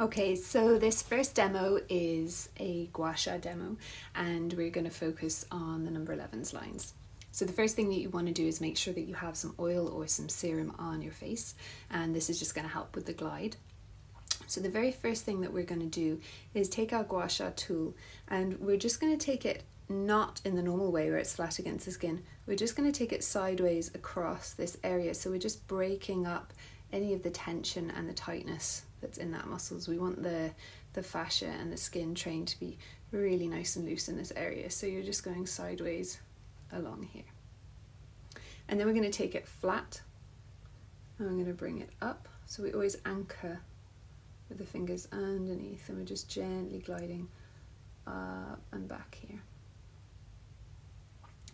Okay, so this first demo is a gua sha demo, and we're going to focus on the number 11's lines. So the first thing that you want to do is make sure that you have some oil or some serum on your face, and this is just going to help with the glide. So the very first thing that we're going to do is take our gua sha tool, and we're just going to take it not in the normal way where it's flat against the skin. We're just going to take it sideways across this area, so we're just breaking up any of the tension and the tightness that's in that muscles. We want the fascia and the skin trained to be really nice and loose in this area, so you're just going sideways along here. And then we're going to take it flat, and we're going to bring it up, so we always anchor with the fingers underneath, and we're just gently gliding up and back here.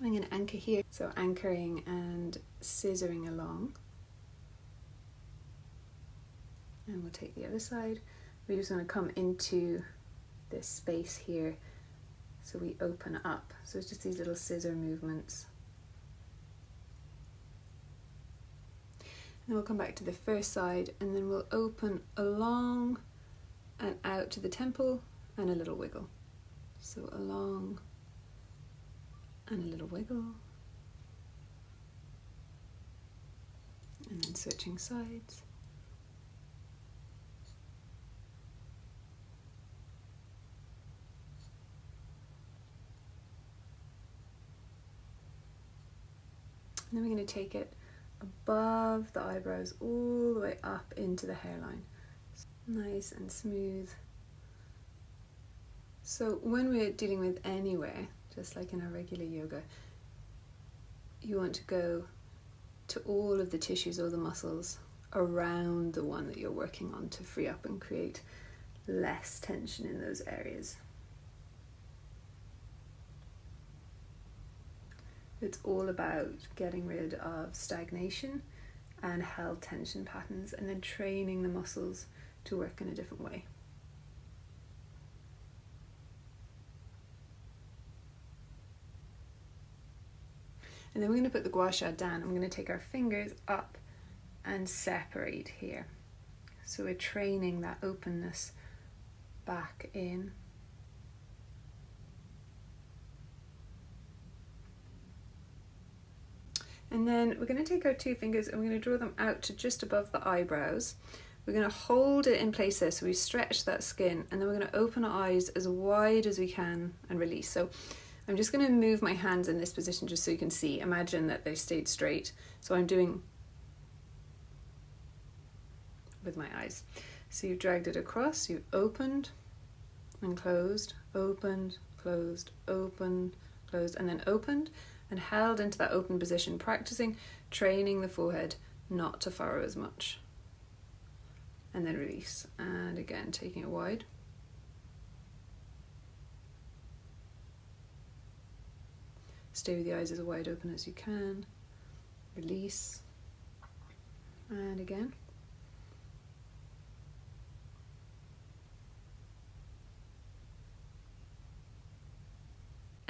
I'm going to anchor here, so anchoring and scissoring along. And we'll take the other side. We just want to come into this space here, so we open up. So it's just these little scissor movements. And then we'll come back to the first side, and then we'll open along and out to the temple and a little wiggle. So along and a little wiggle. And then switching sides. And then we're going to take it above the eyebrows all the way up into the hairline. Nice and smooth. So when we're dealing with anywhere, just like in our regular yoga, you want to go to all of the tissues or the muscles around the one that you're working on to free up and create less tension in those areas. It's all about getting rid of stagnation and held tension patterns, and then training the muscles to work in a different way. And then we're going to put the gua sha down, and we're going to take our fingers up and separate here. So we're training that openness back in. And then we're going to take our two fingers and we're going to draw them out to just above the eyebrows. We're going to hold it in place there, so we stretch that skin, and then we're going to open our eyes as wide as we can and release. So I'm just going to move my hands in this position just so you can see. Imagine that they stayed straight. So I'm doing with my eyes. So you've dragged it across, you've opened and closed, opened, closed, opened, closed, and then opened, and held into that open position, practicing training the forehead not to furrow as much. And then release, and again taking it wide. Stay with the eyes as wide open as you can. Release, and again.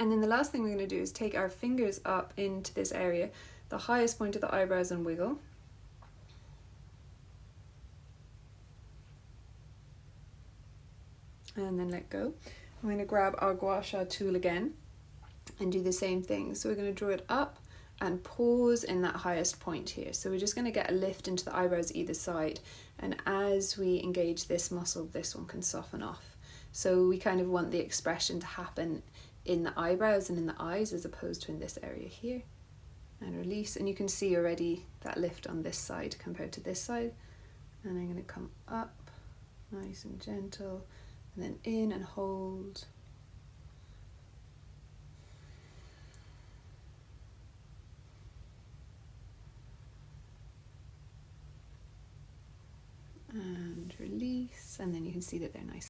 And then the last thing we're going to do is take our fingers up into this area, the highest point of the eyebrows, and wiggle. And then let go. I'm going to grab our gua sha tool again and do the same thing. So we're going to draw it up and pause in that highest point here. So we're just going to get a lift into the eyebrows either side. And as we engage this muscle, this one can soften off. So we kind of want the expression to happen in the eyebrows and in the eyes as opposed to in this area here. And release, and you can see already that lift on this side compared to this side. And I'm going to come up nice and gentle, and then in and hold. And release, and then you can see that they're nice